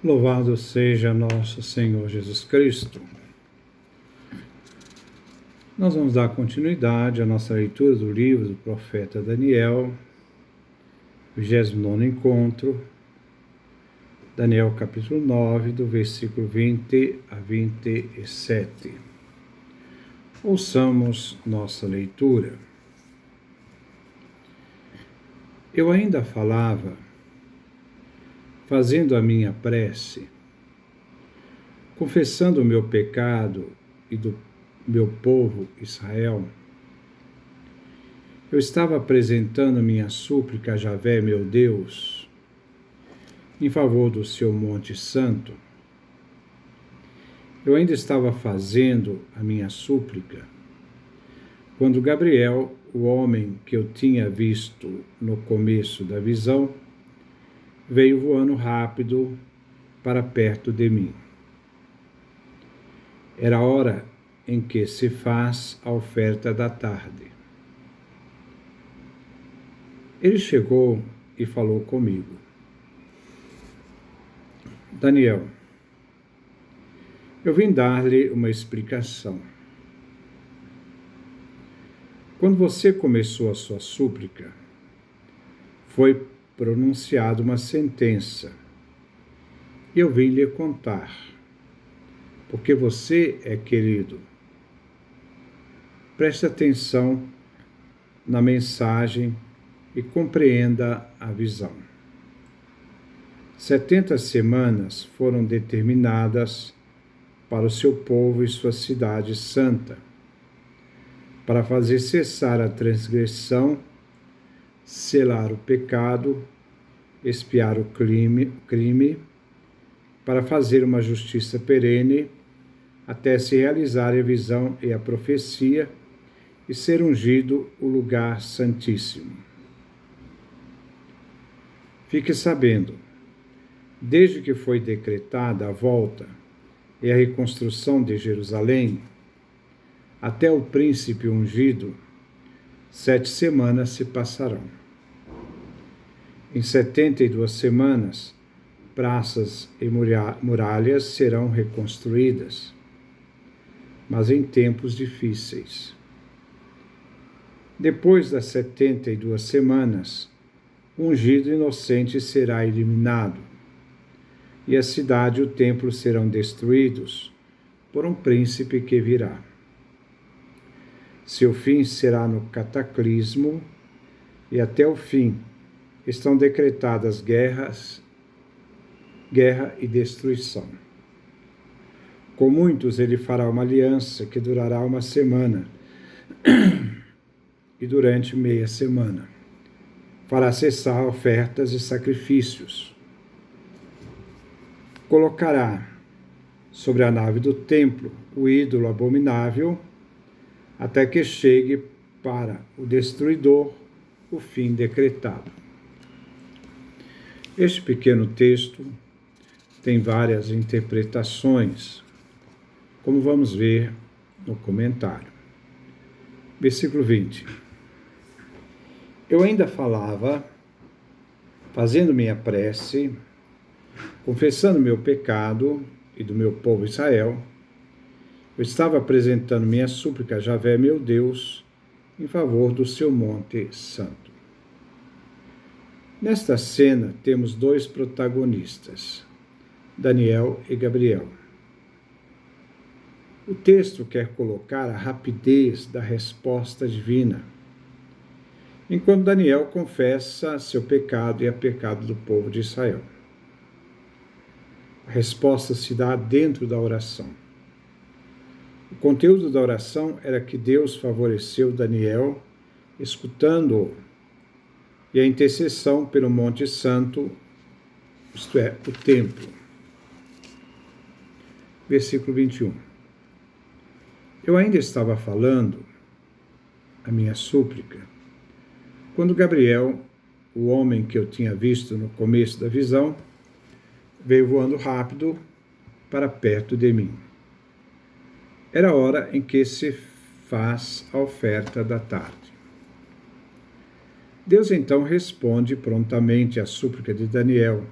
Louvado seja nosso Senhor Jesus Cristo. Nós vamos dar continuidade à nossa leitura do livro do profeta Daniel, 29º encontro, Daniel capítulo 9, do versículo 20 a 27. Ouçamos nossa leitura. Eu ainda falava, fazendo a minha prece, confessando o meu pecado e do meu povo Israel. Eu estava apresentando minha súplica a Javé, meu Deus, em favor do seu Monte Santo. Eu ainda estava fazendo a minha súplica, quando Gabriel, o homem que eu tinha visto no começo da visão, veio voando rápido para perto de mim. Era a hora em que se faz a oferta da tarde. Ele chegou e falou comigo. Daniel, eu vim dar-lhe uma explicação. Quando você começou a sua súplica, foi pronunciada uma sentença. E eu vim lhe contar, porque você é querido. Preste atenção na mensagem e compreenda a visão. 70 semanas foram determinadas para o seu povo e sua cidade santa, para fazer cessar a transgressão, selar o pecado, expiar o crime, para fazer uma justiça perene, até se realizar a visão e a profecia e ser ungido o lugar santíssimo. Fique sabendo, desde que foi decretada a volta e a reconstrução de Jerusalém, até o príncipe ungido, 7 semanas se passarão. Em 72 semanas, praças e muralhas serão reconstruídas, mas em tempos difíceis. Depois das 72 semanas, o ungido inocente será eliminado, e a cidade e o templo serão destruídos por um príncipe que virá. Seu fim será no cataclismo, e até o fim estão decretadas guerra e destruição. Com muitos ele fará uma aliança que durará uma semana, e durante meia semana fará cessar ofertas e sacrifícios. Colocará sobre a nave do templo o ídolo abominável, até que chegue para o destruidor o fim decretado. Este pequeno texto tem várias interpretações, como vamos ver no comentário. Versículo 20. Eu ainda falava, fazendo minha prece, confessando meu pecado e do meu povo Israel. Eu estava apresentando minha súplica a Javé, meu Deus, em favor do seu Monte Santo. Nesta cena temos 2 protagonistas, Daniel e Gabriel. O texto quer colocar a rapidez da resposta divina, enquanto Daniel confessa seu pecado e o pecado do povo de Israel. A resposta se dá dentro da oração. O conteúdo da oração era que Deus favoreceu Daniel, escutando-o, e a intercessão pelo Monte Santo, isto é, o templo. Versículo 21. Eu ainda estava falando a minha súplica, quando Gabriel, o homem que eu tinha visto no começo da visão, veio voando rápido para perto de mim. Era a hora em que se faz a oferta da tarde. Deus então responde prontamente à súplica de Daniel,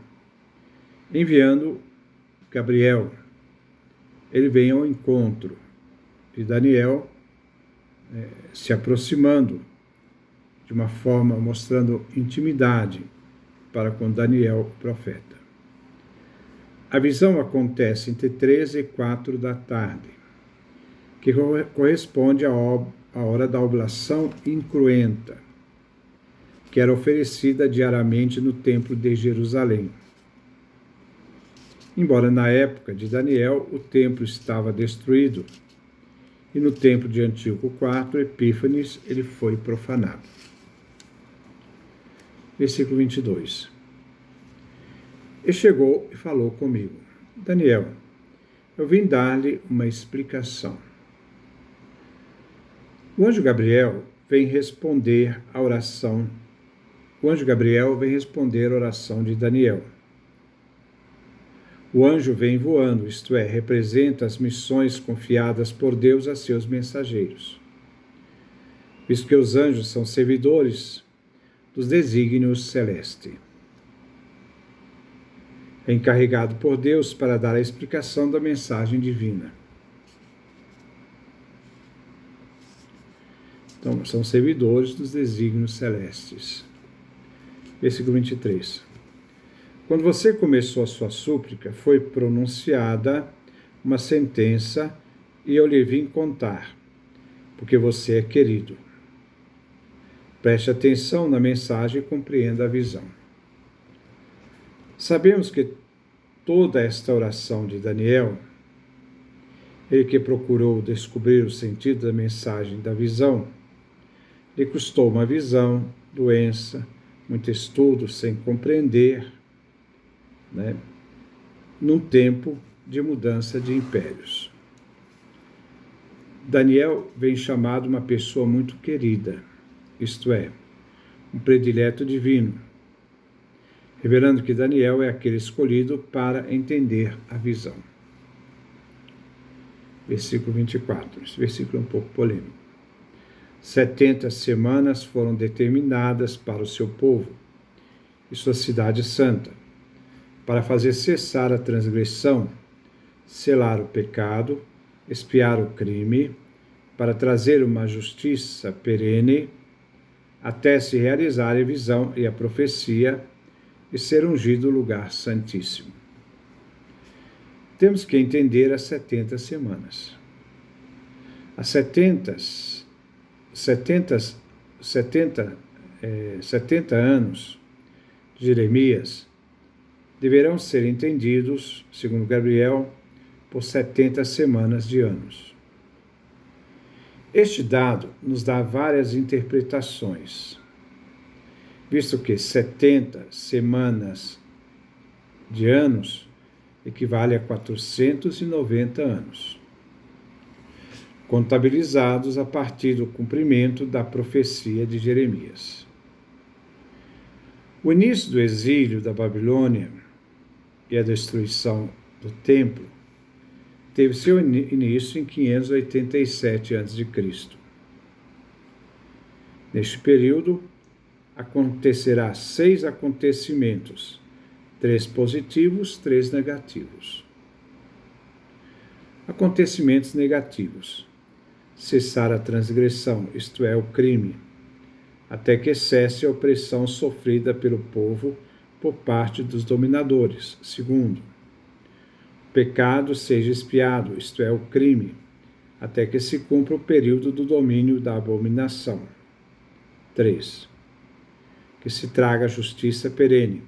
enviando Gabriel, ele vem ao encontro de Daniel, se aproximando de uma forma, mostrando intimidade para com Daniel, o profeta. A visão acontece entre 13 e 4 da tarde, que corresponde à hora da oblação incruenta, que era oferecida diariamente no templo de Jerusalém. Embora na época de Daniel o templo estava destruído, e no templo de Antíoco IV, Epífanes, ele foi profanado. Versículo 22. E chegou e falou comigo: Daniel, eu vim dar-lhe uma explicação. O anjo Gabriel vem responder a oração. O anjo Gabriel vem responder a oração de Daniel. O anjo vem voando, isto é, representa as missões confiadas por Deus a seus mensageiros, visto que os anjos são servidores dos desígnios celestes. É encarregado por Deus para dar a explicação da mensagem divina. Então, são servidores dos desígnios celestes. Versículo 23. Quando você começou a sua súplica, foi pronunciada uma sentença e eu lhe vim contar, porque você é querido. Preste atenção na mensagem e compreenda a visão. Sabemos que toda esta oração de Daniel, ele que procurou descobrir o sentido da mensagem da visão, lhe custou uma visão, doença, muito estudo sem compreender, num tempo de mudança de impérios. Daniel vem chamado uma pessoa muito querida, isto é, um predileto divino, revelando que Daniel é aquele escolhido para entender a visão. Versículo 24, esse versículo é um pouco polêmico. 70 semanas foram determinadas para o seu povo e sua cidade santa, para fazer cessar a transgressão, selar o pecado, expiar o crime, para trazer uma justiça perene, até se realizar a visão e a profecia e ser ungido o lugar santíssimo. Temos que entender as 70 semanas. As 70 anos de Jeremias deverão ser entendidos, segundo Gabriel, por 70 semanas de anos. Este dado nos dá várias interpretações, visto que 70 semanas de anos equivale a 490 anos, contabilizados a partir do cumprimento da profecia de Jeremias. O início do exílio da Babilônia e a destruição do templo teve seu início em 587 a.C. Neste período, acontecerá 6 acontecimentos, 3 positivos, 3 negativos. Acontecimentos negativos: cessar a transgressão, isto é, o crime, até que cesse a opressão sofrida pelo povo por parte dos dominadores. Segundo, o pecado seja expiado, isto é, o crime, até que se cumpra o período do domínio da abominação. 3. Que se traga a justiça perene,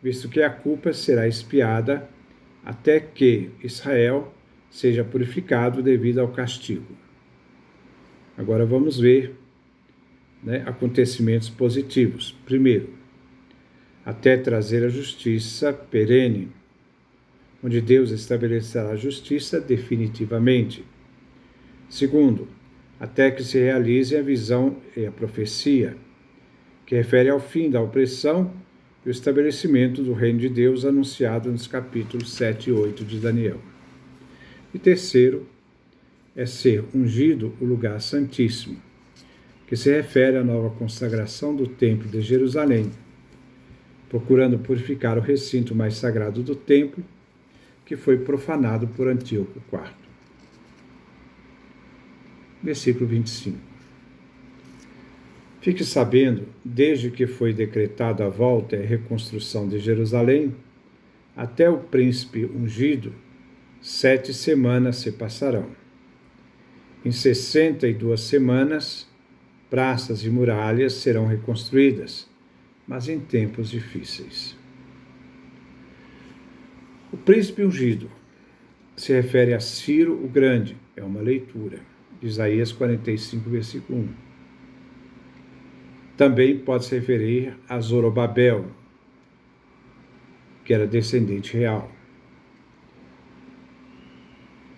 visto que a culpa será expiada até que Israel seja purificado devido ao castigo. Agora vamos ver acontecimentos positivos. Primeiro, até trazer a justiça perene, onde Deus estabelecerá a justiça definitivamente. Segundo, até que se realize a visão e a profecia, que refere ao fim da opressão e o estabelecimento do reino de Deus anunciado nos capítulos 7 e 8 de Daniel. E terceiro, é ser ungido o lugar santíssimo, que se refere à nova consagração do templo de Jerusalém, procurando purificar o recinto mais sagrado do templo, que foi profanado por Antíoco IV. Versículo 25. Fique sabendo, desde que foi decretada a volta e a reconstrução de Jerusalém, até o príncipe ungido, 7 semanas se passarão. Em 62 semanas, praças e muralhas serão reconstruídas, mas em tempos difíceis. O príncipe ungido se refere a Ciro o Grande, é uma leitura, Isaías 45, versículo 1. Também pode se referir a Zorobabel, que era descendente real,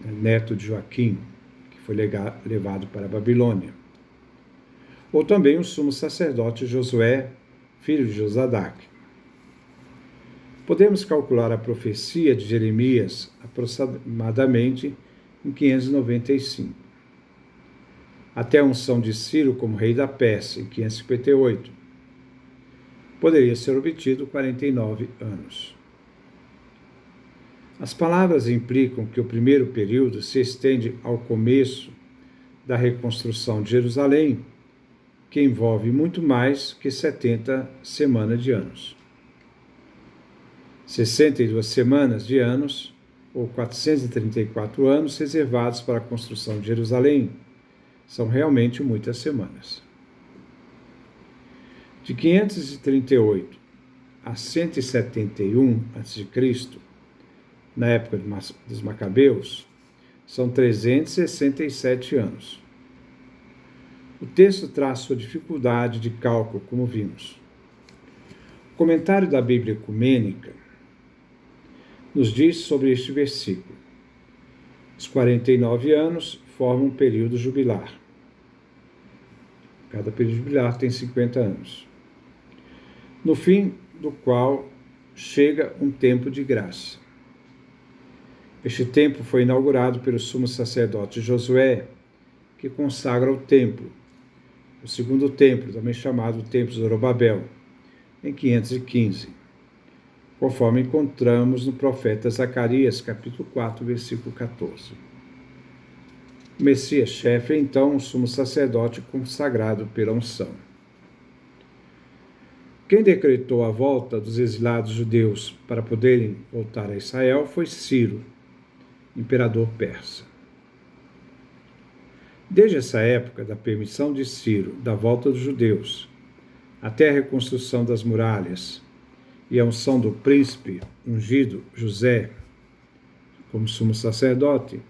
neto de Joaquim, que foi levado para a Babilônia. Ou também o sumo sacerdote Josué, filho de Josadaque. Podemos calcular a profecia de Jeremias aproximadamente em 595. Até a unção de Ciro como rei da Pérsia, em 558. Poderia ser obtido 49 anos. As palavras implicam que o primeiro período se estende ao começo da reconstrução de Jerusalém, que envolve muito mais que 70 semanas de anos. 62 semanas de anos, ou 434 anos reservados para a construção de Jerusalém, são realmente muitas semanas. De 538 a 171 a.C., na época dos Macabeus, são 367 anos. O texto traz sua dificuldade de cálculo, como vimos. O comentário da Bíblia Ecumênica nos diz sobre este versículo. Os 49 anos formam um período jubilar. Cada período jubilar tem 50 anos. No fim do qual chega um tempo de graça. Este tempo foi inaugurado pelo sumo sacerdote Josué, que consagra o templo, o segundo templo, também chamado Templo de Zorobabel, em 515, conforme encontramos no profeta Zacarias, capítulo 4, versículo 14. O Messias-chefe é então o sumo sacerdote consagrado pela unção. Quem decretou a volta dos exilados judeus para poderem voltar a Israel foi Ciro, imperador persa. Desde essa época da permissão de Ciro da volta dos judeus até a reconstrução das muralhas e a unção do príncipe ungido Josué como sumo sacerdote,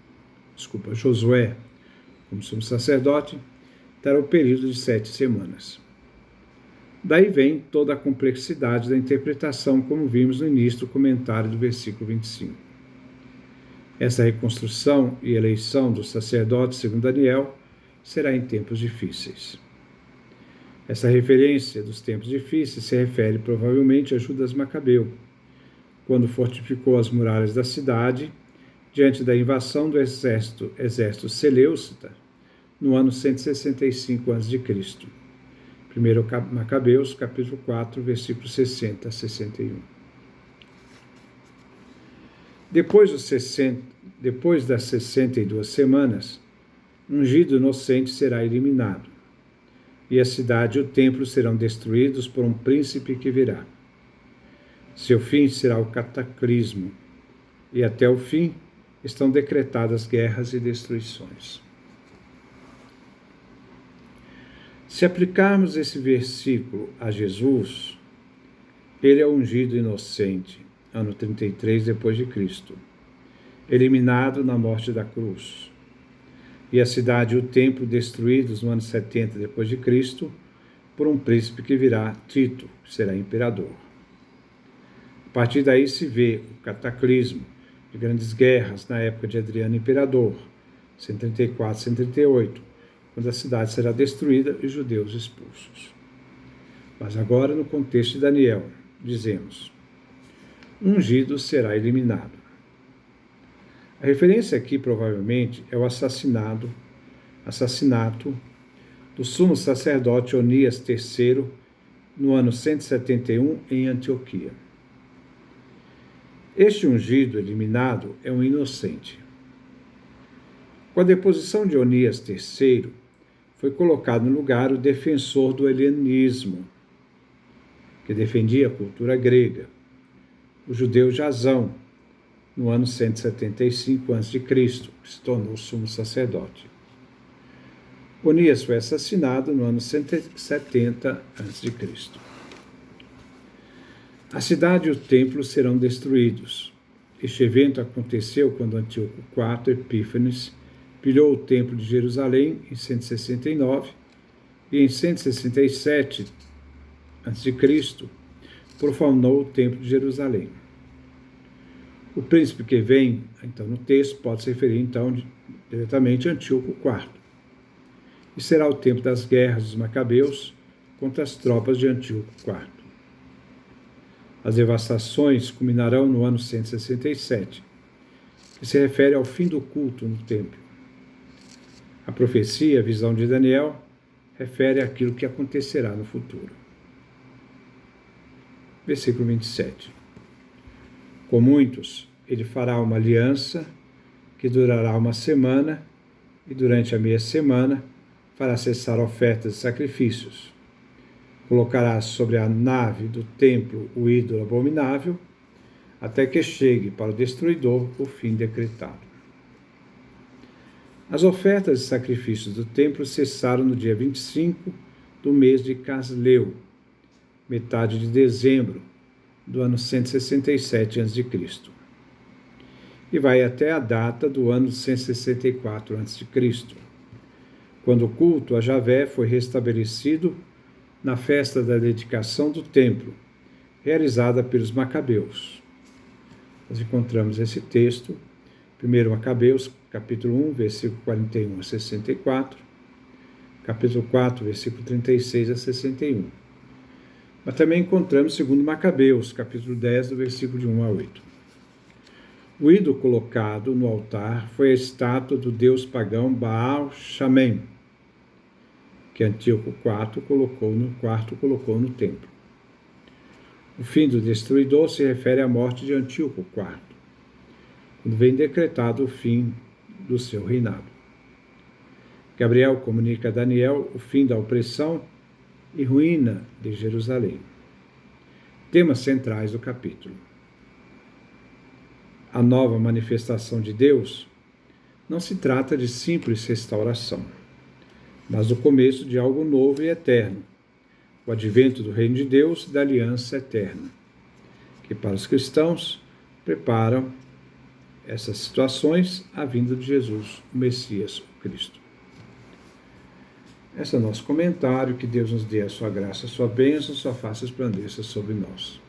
terá o período de 7 semanas. Daí vem toda a complexidade da interpretação, como vimos no início do comentário do versículo 25. Essa reconstrução e eleição dos sacerdotes, segundo Daniel, será em tempos difíceis. Essa referência dos tempos difíceis se refere provavelmente a Judas Macabeu, quando fortificou as muralhas da cidade diante da invasão do exército seleucida no ano 165 a.C. 1 Macabeus, capítulo 4, versículos 60 a 61. Depois das 62 semanas, ungido inocente será eliminado, e a cidade e o templo serão destruídos por um príncipe que virá. Seu fim será o cataclismo, e até o fim estão decretadas guerras e destruições. Se aplicarmos esse versículo a Jesus, ele é o ungido inocente, ano 33 depois de Cristo, eliminado na morte da cruz, e a cidade e o templo destruídos no ano 70 depois de Cristo por um príncipe que virá, Tito, que será imperador. A partir daí se vê o cataclismo de grandes guerras na época de Adriano Imperador, 134, 138, quando a cidade será destruída e os judeus expulsos. Mas agora, no contexto de Daniel, dizemos: ungido será eliminado. A referência aqui, provavelmente, é o assassinato do sumo sacerdote Onias III no ano 171 em Antioquia. Este ungido eliminado é um inocente. Com a deposição de Onias III, foi colocado no lugar o defensor do helenismo, que defendia a cultura grega, o judeu Jasão, no ano 175 a.C., que se tornou sumo sacerdote. Onias foi assassinado no ano 170 a.C. A cidade e o templo serão destruídos. Este evento aconteceu quando Antíoco IV Epífanes pilhou o templo de Jerusalém em 169 e em 167 a.C. profanou o templo de Jerusalém. O príncipe que vem, então, no texto, pode se referir, então, diretamente a Antíoco IV. E será o tempo das guerras dos Macabeus contra as tropas de Antíoco IV. As devastações culminarão no ano 167, que se refere ao fim do culto no templo. A profecia, a visão de Daniel, refere àquilo que acontecerá no futuro. Versículo 27. Com muitos, ele fará uma aliança que durará uma semana, e durante a meia semana fará cessar ofertas e sacrifícios. Colocará sobre a nave do templo o ídolo abominável, até que chegue para o destruidor o fim decretado. As ofertas e sacrifícios do templo cessaram no dia 25 do mês de Casleu, metade de dezembro do ano 167 a.C., e vai até a data do ano 164 a.C., quando o culto a Javé foi restabelecido na festa da dedicação do templo, realizada pelos Macabeus. Nós encontramos esse texto, 1 Macabeus, capítulo 1, versículo 41 a 64, capítulo 4, versículo 36 a 61. Mas também encontramos 2 Macabeus, capítulo 10, do versículo de 1 a 8. O ídolo colocado no altar foi a estátua do deus pagão Baal Shamem, que Antíoco IV colocou no templo. O fim do destruidor se refere à morte de Antíoco IV, quando vem decretado o fim do seu reinado. Gabriel comunica a Daniel o fim da opressão e ruína de Jerusalém. Temas centrais do capítulo. A nova manifestação de Deus não se trata de simples restauração, mas do começo de algo novo e eterno, o advento do reino de Deus e da aliança eterna, que para os cristãos preparam essas situações a vinda de Jesus, o Messias, o Cristo. Esse é o nosso comentário. Que Deus nos dê a sua graça, a sua bênção, a sua face resplandeça sobre nós.